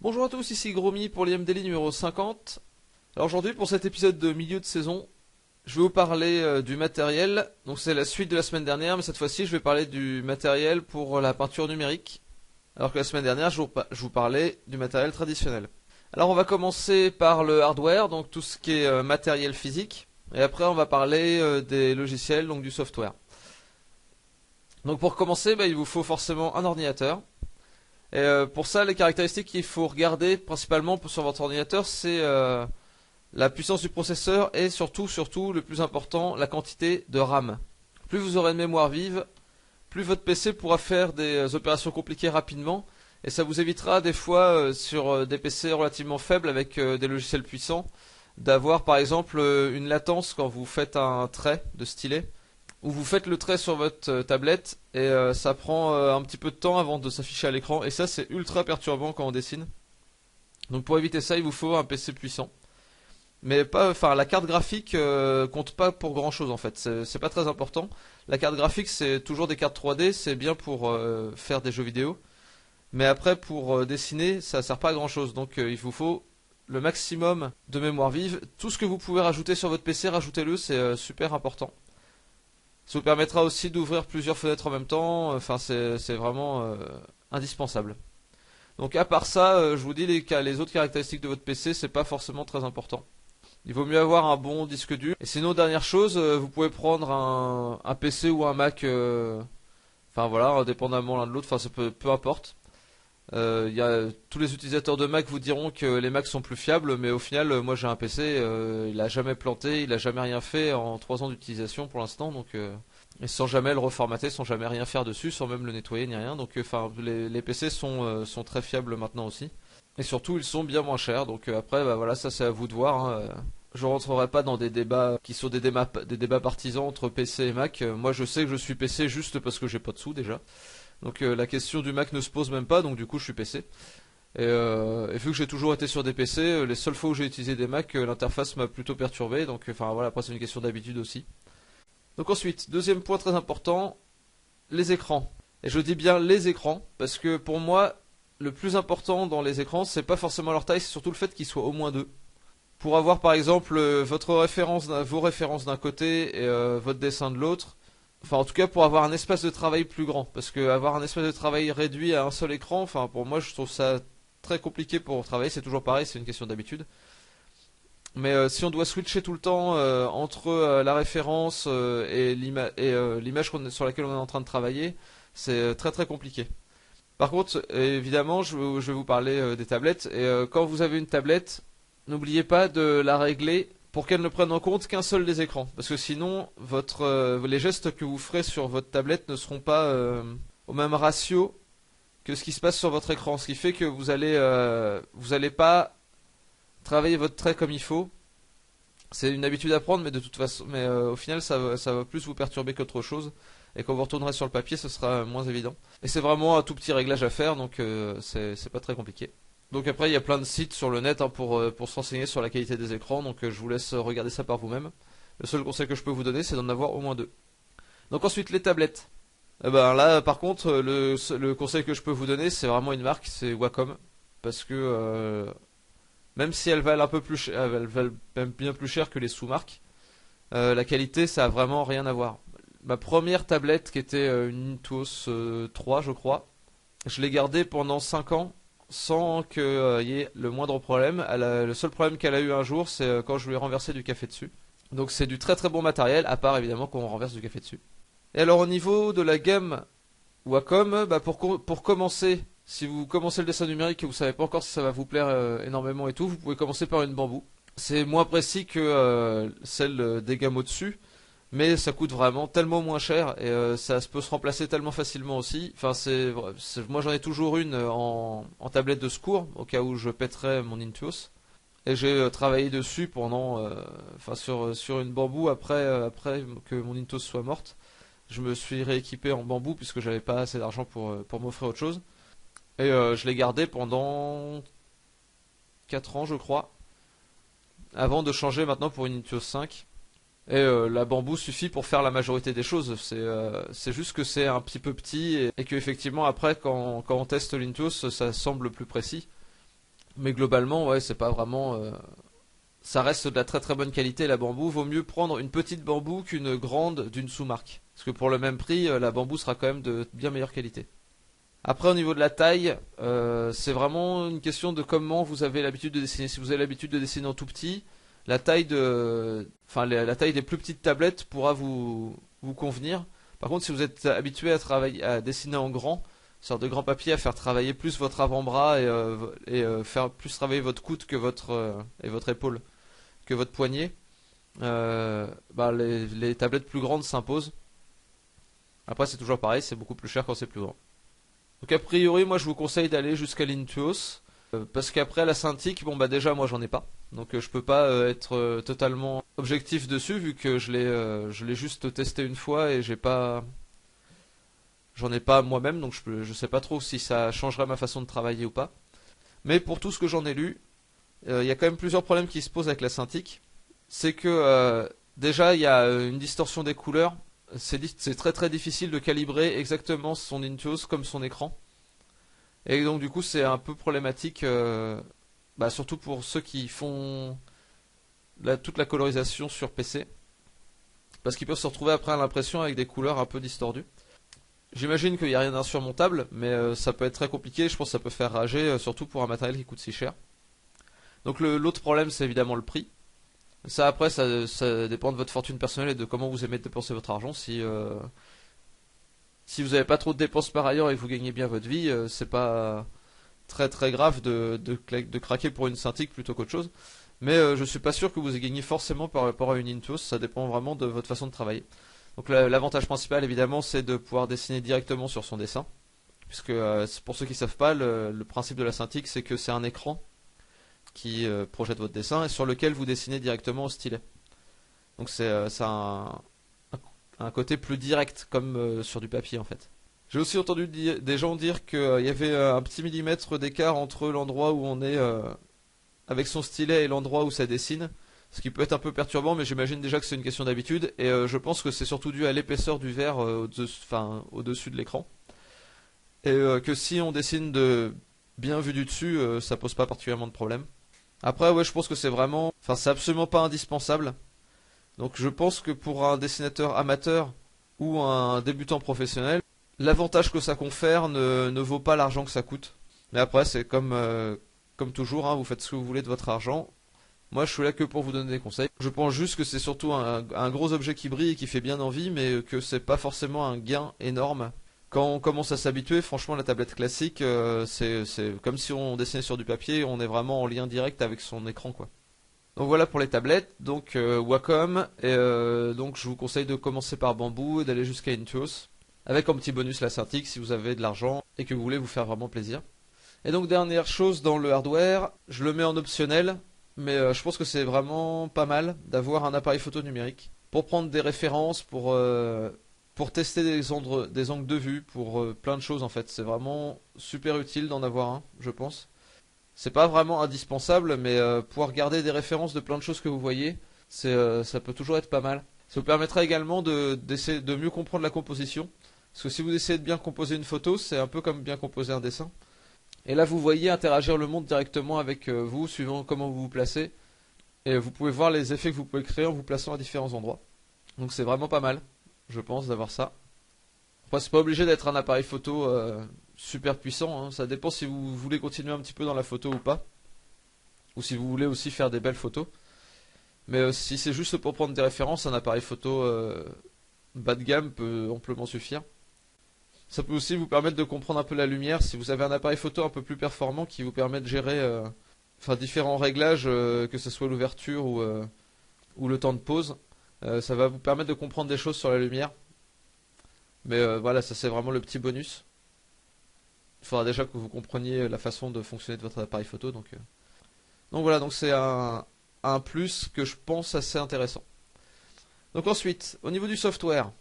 Bonjour à tous, ici Gromy pour l'IMDaily numéro 50. Alors aujourd'hui pour cet épisode de milieu de saison, je vais vous parler du matériel. Donc c'est la suite de la semaine dernière, mais cette fois-ci je vais parler du matériel pour la peinture numérique. Alors que la semaine dernière je vous parlais du matériel traditionnel. Alors on va commencer par le hardware, donc tout ce qui est matériel physique. Et après on va parler des logiciels, donc du software. Donc pour commencer, il vous faut forcément un ordinateur. Et pour ça, les caractéristiques qu'il faut regarder principalement sur votre ordinateur, c'est la puissance du processeur et surtout, le plus important, la quantité de RAM. Plus vous aurez de mémoire vive, plus votre PC pourra faire des opérations compliquées rapidement, et ça vous évitera des fois sur des PC relativement faibles avec des logiciels puissants, d'avoir par exemple une latence quand vous faites un trait de stylet, où vous faites le trait sur votre tablette et ça prend un petit peu de temps avant de s'afficher à l'écran, et ça c'est ultra perturbant quand on dessine. Donc pour éviter ça, il vous faut un PC puissant. Mais pas, enfin la carte graphique compte pas pour grand chose en fait, c'est pas très important. La carte graphique c'est toujours des cartes 3D, c'est bien pour faire des jeux vidéo. Mais après pour dessiner, ça sert pas à grand chose, donc il vous faut le maximum de mémoire vive. Tout ce que vous pouvez rajouter sur votre PC, rajoutez-le, c'est super important. Ça vous permettra aussi d'ouvrir plusieurs fenêtres en même temps, enfin c'est vraiment indispensable. Donc à part ça, je vous dis les autres caractéristiques de votre PC, c'est pas forcément très important. Il vaut mieux avoir un bon disque dur. Et sinon, dernière chose, vous pouvez prendre un PC ou un Mac, enfin voilà, indépendamment l'un de l'autre, enfin ça peu importe. Tous les utilisateurs de Mac vous diront que les Macs sont plus fiables, mais au final, moi j'ai un PC, il a jamais planté, il a jamais rien fait en 3 ans d'utilisation pour l'instant, donc et sans jamais le reformater, sans jamais rien faire dessus, sans même le nettoyer ni rien. Donc enfin, les PC sont très fiables maintenant aussi, et surtout ils sont bien moins chers. Donc après, voilà, ça c'est à vous de voir. Je rentrerai pas dans des débats qui sont des débats partisans entre PC et Mac. Moi je sais que je suis PC juste parce que j'ai pas de sous déjà. Donc la question du Mac ne se pose même pas, donc du coup je suis PC. Et vu que j'ai toujours été sur des PC, les seules fois où j'ai utilisé des Mac, l'interface m'a plutôt perturbé. Donc enfin voilà, après c'est une question d'habitude aussi. Donc ensuite, deuxième point très important, les écrans. Et je dis bien les écrans, parce que pour moi, le plus important dans les écrans, c'est pas forcément leur taille, c'est surtout le fait qu'ils soient au moins deux. Pour avoir par exemple vos références d'un côté et votre dessin de l'autre. Enfin, en tout cas, pour avoir un espace de travail plus grand. Parce que avoir un espace de travail réduit à un seul écran, enfin, pour moi, je trouve ça très compliqué pour travailler. C'est toujours pareil, c'est une question d'habitude. Mais si on doit switcher tout le temps entre la référence et l'image sur laquelle on est en train de travailler, c'est très très compliqué. Par contre, évidemment, je vais vous parler des tablettes. Et quand vous avez une tablette, n'oubliez pas de la régler pour qu'elle ne prenne en compte qu'un seul des écrans. Parce que sinon, les gestes que vous ferez sur votre tablette ne seront pas au même ratio que ce qui se passe sur votre écran. Ce qui fait que vous allez pas travailler votre trait comme il faut. C'est une habitude à prendre, mais de toute façon, au final, ça va plus vous perturber qu'autre chose. Et quand vous retournerez sur le papier, ce sera moins évident. Et c'est vraiment un tout petit réglage à faire, donc c'est pas très compliqué. Donc après, il y a plein de sites sur le net pour se renseigner sur la qualité des écrans, donc je vous laisse regarder ça par vous-même. Le seul conseil que je peux vous donner, c'est d'en avoir au moins deux. Donc ensuite, les tablettes. Là, par contre, le conseil que je peux vous donner, c'est vraiment une marque, c'est Wacom. Parce que même si elles valent un peu plus cher, elles valent même bien plus cher que les sous-marques, la qualité, ça a vraiment rien à voir. Ma première tablette, qui était une Intuos 3, je crois, je l'ai gardée pendant 5 ans sans qu'il y ait le moindre problème. Le seul problème qu'elle a eu un jour, c'est quand je lui ai renversé du café dessus. Donc c'est du très très bon matériel, à part évidemment quand on renverse du café dessus. Et alors au niveau de la gamme Wacom, pour commencer, si vous commencez le dessin numérique et vous savez pas encore si ça va vous plaire énormément et tout, vous pouvez commencer par une bambou. C'est moins précis que celle des gammes au-dessus, mais ça coûte vraiment tellement moins cher et ça peut se remplacer tellement facilement aussi. Enfin, moi j'en ai toujours une en tablette de secours au cas où je pèterais mon Intuos. Et j'ai travaillé dessus sur une bambou après que mon Intuos soit morte. Je me suis rééquipé en bambou puisque j'avais pas assez d'argent pour m'offrir autre chose. Et je l'ai gardé pendant 4 ans je crois, avant de changer maintenant pour une Intuos 5. Et la bambou suffit pour faire la majorité des choses. C'est juste que c'est un petit peu petit et que effectivement après quand on teste l'Intuos ça semble plus précis. Mais globalement, ouais, c'est pas vraiment. Ça reste de la très très bonne qualité la bambou. Vaut mieux prendre une petite bambou qu'une grande d'une sous-marque. Parce que pour le même prix, la bambou sera quand même de bien meilleure qualité. Après, au niveau de la taille, c'est vraiment une question de comment vous avez l'habitude de dessiner. Si vous avez l'habitude de dessiner en tout petit, la taille des plus petites tablettes pourra vous convenir. Par contre, si vous êtes habitué à travailler, à dessiner en grand, sorte de grand papier, à faire travailler plus votre avant-bras et faire plus travailler votre coude que et votre épaule que votre poignet, les tablettes plus grandes s'imposent. Après, c'est toujours pareil, c'est beaucoup plus cher quand c'est plus grand. Donc a priori, moi je vous conseille d'aller jusqu'à l'Intuos. Parce qu'après la Cintiq, bon bah déjà moi j'en ai pas. Donc je peux pas être totalement objectif dessus vu que je l'ai juste testé une fois et j'en ai pas moi-même donc je sais pas trop si ça changerait ma façon de travailler ou pas. Mais pour tout ce que j'en ai lu, il y a quand même plusieurs problèmes qui se posent avec la Cintiq. C'est que déjà il y a une distorsion des couleurs. C'est très très difficile de calibrer exactement son Intuos comme son écran. Et donc du coup c'est un peu problématique, surtout pour ceux qui font toute la colorisation sur PC, parce qu'ils peuvent se retrouver après à l'impression avec des couleurs un peu distordues. J'imagine qu'il n'y a rien d'insurmontable, mais ça peut être très compliqué, je pense que ça peut faire rager, surtout pour un matériel qui coûte si cher. Donc l'autre problème c'est évidemment le prix. Ça après ça dépend de votre fortune personnelle et de comment vous aimez dépenser votre argent. Si vous n'avez pas trop de dépenses par ailleurs et que vous gagnez bien votre vie, c'est pas très très grave de craquer pour une Cintiq plutôt qu'autre chose. Mais je suis pas sûr que vous ayez gagné forcément par rapport à une Intuos, ça dépend vraiment de votre façon de travailler. Donc l'avantage principal évidemment c'est de pouvoir dessiner directement sur son dessin. Puisque pour ceux qui ne savent pas, le principe de la Cintiq c'est que c'est un écran qui projette votre dessin et sur lequel vous dessinez directement au stylet. Donc ça a un côté plus direct comme sur du papier en fait. J'ai aussi entendu des gens dire qu'il y avait un petit millimètre d'écart entre l'endroit où on est avec son stylet et l'endroit où ça dessine, ce qui peut être un peu perturbant, mais j'imagine déjà que c'est une question d'habitude, et je pense que c'est surtout dû à l'épaisseur du verre au-dessus de l'écran, et que si on dessine de bien vu du dessus, ça pose pas particulièrement de problème. Après, ouais, je pense que c'est absolument pas indispensable. Donc je pense que pour un dessinateur amateur ou un débutant professionnel, l'avantage que ça confère ne vaut pas l'argent que ça coûte. Mais après, c'est comme toujours, hein, vous faites ce que vous voulez de votre argent. Moi, je suis là que pour vous donner des conseils. Je pense juste que c'est surtout un gros objet qui brille et qui fait bien envie, mais que c'est pas forcément un gain énorme. Quand on commence à s'habituer, franchement, la tablette classique, c'est comme si on dessinait sur du papier, on est vraiment en lien direct avec son écran, quoi. Donc voilà pour les tablettes, donc Wacom, et donc je vous conseille de commencer par Bamboo et d'aller jusqu'à Intuos, avec comme petit bonus la Cintiq si vous avez de l'argent et que vous voulez vous faire vraiment plaisir. Et donc dernière chose dans le hardware, je le mets en optionnel, mais je pense que c'est vraiment pas mal d'avoir un appareil photo numérique pour prendre des références, pour tester des angles de vue, pour plein de choses en fait. C'est vraiment super utile d'en avoir un, je pense. C'est pas vraiment indispensable, mais pouvoir garder des références de plein de choses que vous voyez, ça peut toujours être pas mal. Ça vous permettra également d'essayer de mieux comprendre la composition. Parce que si vous essayez de bien composer une photo, c'est un peu comme bien composer un dessin. Et là, vous voyez interagir le monde directement avec vous, suivant comment vous vous placez. Et vous pouvez voir les effets que vous pouvez créer en vous plaçant à différents endroits. Donc c'est vraiment pas mal, je pense, d'avoir ça. Après, c'est pas obligé d'être un appareil photo super puissant, hein. Ça dépend si vous voulez continuer un petit peu dans la photo ou pas. Ou si vous voulez aussi faire des belles photos. Mais si c'est juste pour prendre des références, un appareil photo bas de gamme peut amplement suffire. Ça peut aussi vous permettre de comprendre un peu la lumière. Si vous avez un appareil photo un peu plus performant qui vous permet de gérer différents réglages, que ce soit l'ouverture ou le temps de pause, ça va vous permettre de comprendre des choses sur la lumière. Mais voilà, ça c'est vraiment le petit bonus. Il faudra déjà que vous compreniez la façon de fonctionner de votre appareil photo. Donc voilà, donc c'est un plus que je pense assez intéressant. Donc ensuite, au niveau du software,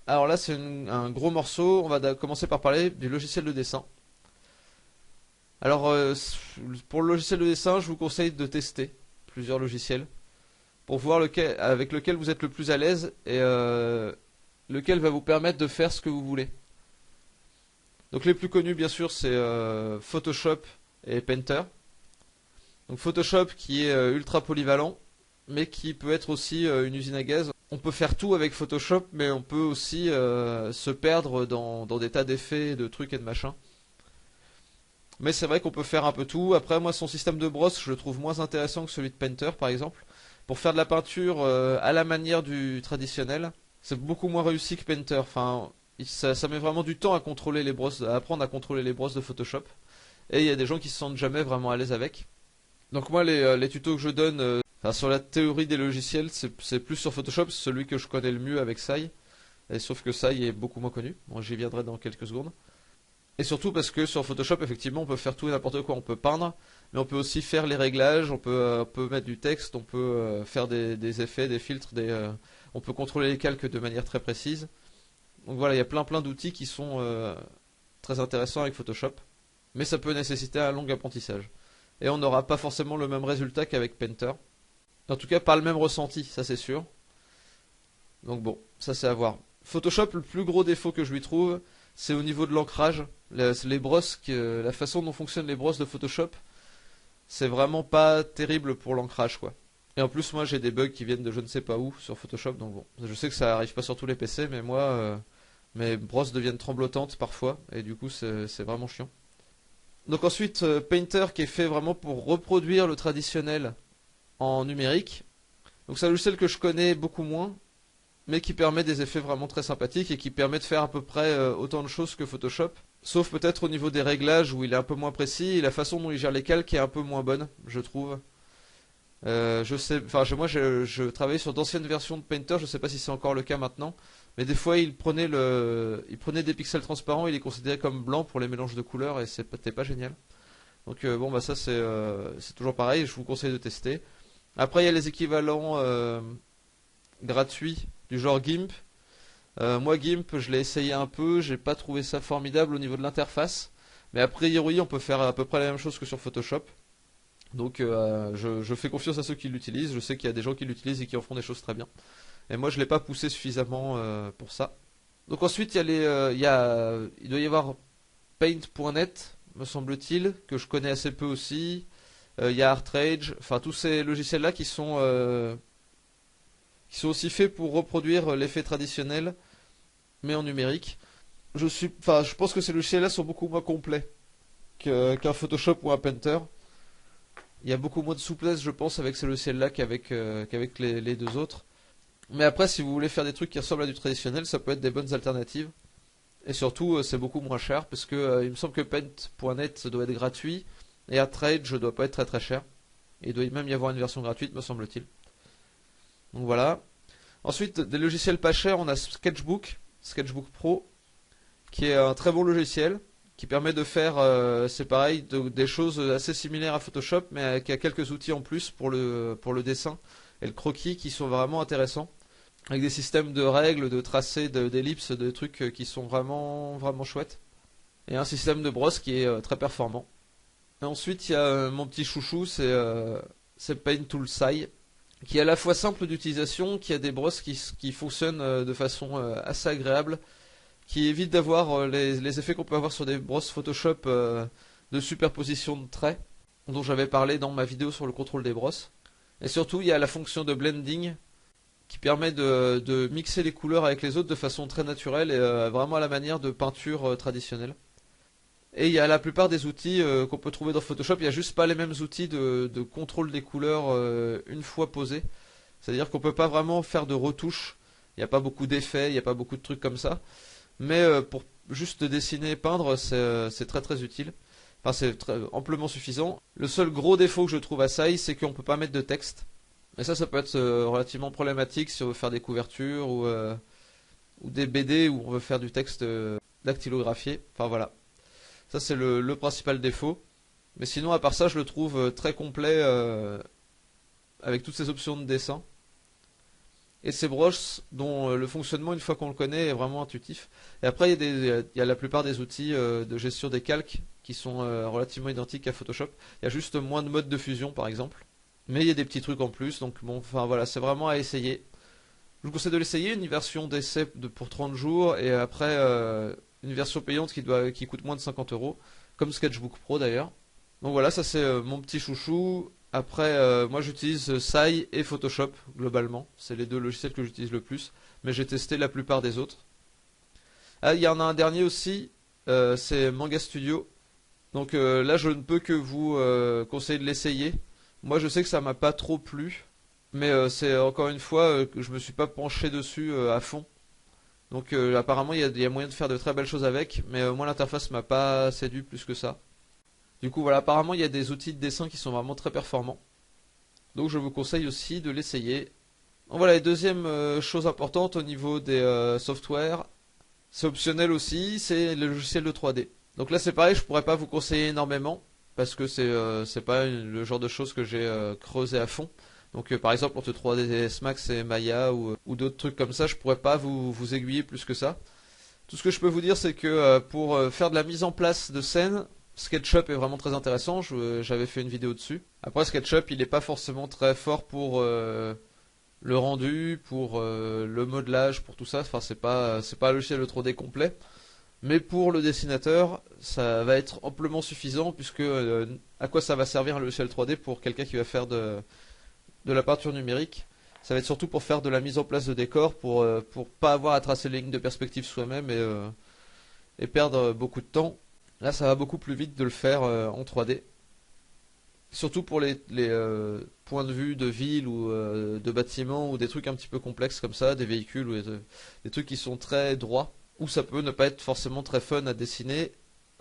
alors là c'est un gros morceau, on va commencer par parler du logiciel de dessin. Alors pour le logiciel de dessin, je vous conseille de tester plusieurs logiciels pour voir avec lequel vous êtes le plus à l'aise et lequel va vous permettre de faire ce que vous voulez. Donc les plus connus bien sûr c'est Photoshop et Painter. Donc Photoshop qui est ultra polyvalent, mais qui peut être aussi une usine à gaz. On peut faire tout avec Photoshop, mais on peut aussi se perdre dans des tas d'effets, de trucs et de machins. Mais c'est vrai qu'on peut faire un peu tout. Après, moi, son système de brosse, je le trouve moins intéressant que celui de Painter, par exemple. Pour faire de la peinture à la manière du traditionnel, c'est beaucoup moins réussi que Painter. Enfin, ça met vraiment du temps à contrôler les brosses, à apprendre à contrôler les brosses de Photoshop. Et il y a des gens qui se sentent jamais vraiment à l'aise avec. Donc moi, les tutos que je donne enfin, sur la théorie des logiciels, c'est plus sur Photoshop, c'est celui que je connais le mieux avec Sai. Et sauf que Sai est beaucoup moins connu. Bon, j'y viendrai dans quelques secondes. Et surtout parce que sur Photoshop, effectivement, on peut faire tout et n'importe quoi. On peut peindre, mais on peut aussi faire les réglages, on peut mettre du texte, on peut faire des effets, des filtres, on peut contrôler les calques de manière très précise. Donc voilà, il y a plein d'outils qui sont très intéressants avec Photoshop, mais ça peut nécessiter un long apprentissage. Et on n'aura pas forcément le même résultat qu'avec Painter. En tout cas, pas le même ressenti, ça c'est sûr. Donc bon, ça c'est à voir. Photoshop, le plus gros défaut que je lui trouve, c'est au niveau de l'ancrage. Les brosses, la façon dont fonctionnent les brosses de Photoshop, c'est vraiment pas terrible pour l'ancrage, quoi. Et en plus, moi j'ai des bugs qui viennent de je ne sais pas où sur Photoshop, donc bon. Je sais que ça arrive pas sur tous les PC, mais moi, mes brosses deviennent tremblotantes parfois, et du coup c'est vraiment chiant. Donc ensuite, Painter qui est fait vraiment pour reproduire le traditionnel en numérique. Donc c'est un logiciel que je connais beaucoup moins, mais qui permet des effets vraiment très sympathiques et qui permet de faire à peu près autant de choses que Photoshop. Sauf peut-être au niveau des réglages où il est un peu moins précis et la façon dont il gère les calques est un peu moins bonne, je trouve. Je sais, enfin moi je travaillais sur d'anciennes versions de Painter, je sais pas si c'est encore le cas maintenant, mais des fois il prenait des pixels transparents, il les considérait comme blancs pour les mélanges de couleurs et c'était pas génial. Donc bon bah ça c'est toujours pareil, je vous conseille de tester. Après il y a les équivalents gratuits du genre GIMP. Moi GIMP je l'ai essayé un peu, j'ai pas trouvé ça formidable au niveau de l'interface, mais a priori on peut faire à peu près la même chose que sur Photoshop. Donc je fais confiance à ceux qui l'utilisent, je sais qu'il y a des gens qui l'utilisent et qui en font des choses très bien. Et moi je l'ai pas poussé suffisamment pour ça. Donc ensuite il doit y avoir Paint.net, me semble-t-il, que je connais assez peu aussi. Il y a ArtRage, enfin tous ces logiciels là qui sont aussi faits pour reproduire l'effet traditionnel, mais en numérique. Je pense que ces logiciels-là sont beaucoup moins complets qu'un Photoshop ou un Painter. Il y a beaucoup moins de souplesse, je pense, avec ces logiciels-là qu'avec les deux autres. Mais après, si vous voulez faire des trucs qui ressemblent à du traditionnel, ça peut être des bonnes alternatives. Et surtout, c'est beaucoup moins cher, parce que il me semble que Paint.net doit être gratuit, et ArtRage doit pas être très très cher. Et il doit même y avoir une version gratuite, me semble-t-il. Donc voilà. Ensuite, des logiciels pas chers, on a Sketchbook Pro, qui est un très bon logiciel, qui permet de faire, c'est pareil, des choses assez similaires à Photoshop, mais qui a quelques outils en plus pour le dessin et le croquis qui sont vraiment intéressants, avec des systèmes de règles, de tracés, d'ellipses, de trucs qui sont vraiment, vraiment chouettes, et un système de brosse qui est très performant. Et ensuite, il y a mon petit chouchou, c'est Paint Tool Sai, qui est à la fois simple d'utilisation, qui a des brosses qui fonctionnent de façon assez agréable, qui évite d'avoir les effets qu'on peut avoir sur des brosses Photoshop de superposition de traits, dont j'avais parlé dans ma vidéo sur le contrôle des brosses. Et surtout, il y a la fonction de blending, qui permet de mixer les couleurs avec les autres de façon très naturelle et vraiment à la manière de peinture traditionnelle. Et il y a la plupart des outils qu'on peut trouver dans Photoshop, il n'y a juste pas les mêmes outils de contrôle des couleurs une fois posées. C'est-à-dire qu'on peut pas vraiment faire de retouches, il n'y a pas beaucoup d'effets, il n'y a pas beaucoup de trucs comme ça. Mais pour juste dessiner et peindre, c'est très très utile. Enfin, c'est amplement suffisant. Le seul gros défaut que je trouve à Sai, c'est qu'on peut pas mettre de texte. Et ça peut être relativement problématique si on veut faire des couvertures ou des BD où on veut faire du texte dactylographié. Enfin voilà. Ça c'est le principal défaut. Mais sinon, à part ça, je le trouve très complet avec toutes ces options de dessin. Et ces brosses dont le fonctionnement, une fois qu'on le connaît, est vraiment intuitif. Et après, il y a la plupart des outils de gestion des calques qui sont relativement identiques à Photoshop. Il y a juste moins de modes de fusion, par exemple. Mais il y a des petits trucs en plus, donc bon, enfin voilà, c'est vraiment à essayer. Je vous conseille de l'essayer, une version d'essai pour 30 jours, et après une version payante qui coûte moins de 50 euros, comme Sketchbook Pro d'ailleurs. Donc voilà, ça c'est mon petit chouchou. Après, moi j'utilise Sai et Photoshop globalement. C'est les deux logiciels que j'utilise le plus. Mais j'ai testé la plupart des autres. Ah, il y en a un dernier aussi, c'est Manga Studio. Donc là, je ne peux que vous conseiller de l'essayer. Moi, je sais que ça m'a pas trop plu, mais c'est encore une fois que je me suis pas penché dessus à fond. Donc apparemment, il y a moyen de faire de très belles choses avec, mais moi, l'interface m'a pas séduit plus que ça. Du coup, voilà, apparemment, il y a des outils de dessin qui sont vraiment très performants. Donc, je vous conseille aussi de l'essayer. Donc voilà, et deuxième chose importante au niveau des softwares, c'est optionnel aussi, c'est le logiciel de 3D. Donc là c'est pareil, je pourrais pas vous conseiller énormément parce que c'est pas le genre de choses que j'ai creusé à fond. Donc par exemple entre 3ds Max et Maya ou d'autres trucs comme ça, je pourrais pas vous aiguiller plus que ça. Tout ce que je peux vous dire c'est que pour faire de la mise en place de scènes, SketchUp est vraiment très intéressant, j'avais fait une vidéo dessus. Après SketchUp il n'est pas forcément très fort pour le rendu, pour le modelage, pour tout ça. Enfin, c'est pas un logiciel de 3D complet, mais pour le dessinateur, ça va être amplement suffisant puisque à quoi ça va servir un logiciel 3D pour quelqu'un qui va faire de la peinture numérique? Ça va être surtout pour faire de la mise en place de décors, pour pas avoir à tracer les lignes de perspective soi-même et perdre beaucoup de temps. Là, ça va beaucoup plus vite de le faire en 3D. Surtout pour les points de vue de ville ou de bâtiments ou des trucs un petit peu complexes comme ça, des véhicules ou des trucs qui sont très droits, où ça peut ne pas être forcément très fun à dessiner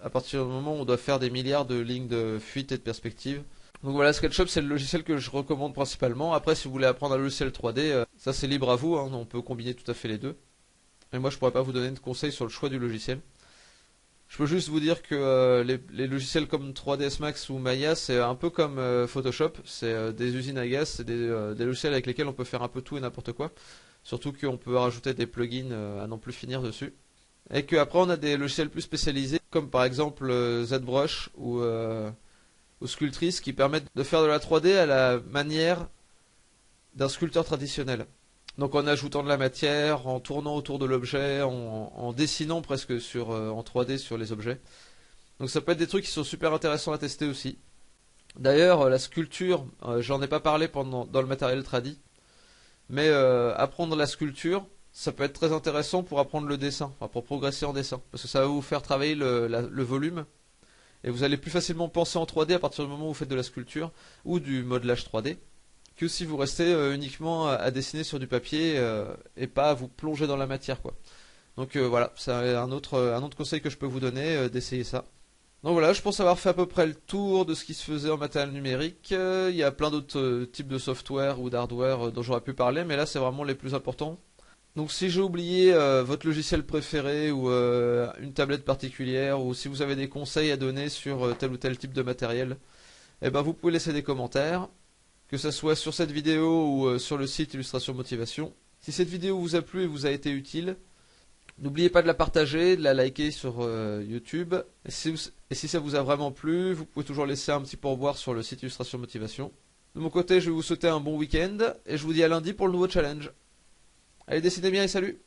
à partir du moment où on doit faire des milliards de lignes de fuite et de perspective. Donc voilà, SketchUp c'est le logiciel que je recommande principalement. Après si vous voulez apprendre un logiciel 3D, ça c'est libre à vous, hein, on peut combiner tout à fait les deux. Et moi je pourrais pas vous donner de conseils sur le choix du logiciel. Je peux juste vous dire que les logiciels comme 3ds Max ou Maya, c'est un peu comme Photoshop, c'est des usines à gaz, c'est des logiciels avec lesquels on peut faire un peu tout et n'importe quoi. Surtout qu'on peut rajouter des plugins à n'en plus finir dessus. Et qu'après on a des logiciels plus spécialisés, comme par exemple ZBrush ou Sculptris, qui permettent de faire de la 3D à la manière d'un sculpteur traditionnel. Donc en ajoutant de la matière, en tournant autour de l'objet, en dessinant presque en 3D sur les objets. Donc ça peut être des trucs qui sont super intéressants à tester aussi. D'ailleurs, la sculpture, j'en ai pas parlé dans le matériel tradi, mais apprendre la sculpture, ça peut être très intéressant pour apprendre le dessin, enfin pour progresser en dessin, parce que ça va vous faire travailler le volume, et vous allez plus facilement penser en 3D à partir du moment où vous faites de la sculpture ou du modelage 3D. Que si vous restez uniquement à dessiner sur du papier et pas à vous plonger dans la matière quoi. Donc voilà, c'est un autre conseil que je peux vous donner, d'essayer ça. Donc voilà, je pense avoir fait à peu près le tour de ce qui se faisait en matériel numérique. Il y a plein d'autres types de software ou d'hardware dont j'aurais pu parler, mais là c'est vraiment les plus importants. Donc si j'ai oublié votre logiciel préféré ou une tablette particulière, ou si vous avez des conseils à donner sur tel ou tel type de matériel, eh ben vous pouvez laisser des commentaires, que ce soit sur cette vidéo ou sur le site Illustration Motivation. Si cette vidéo vous a plu et vous a été utile, n'oubliez pas de la partager, de la liker sur YouTube. Et si ça vous a vraiment plu, vous pouvez toujours laisser un petit pourboire sur le site Illustration Motivation. De mon côté, je vais vous souhaiter un bon week-end et je vous dis à lundi pour le nouveau challenge. Allez, dessinez bien et salut!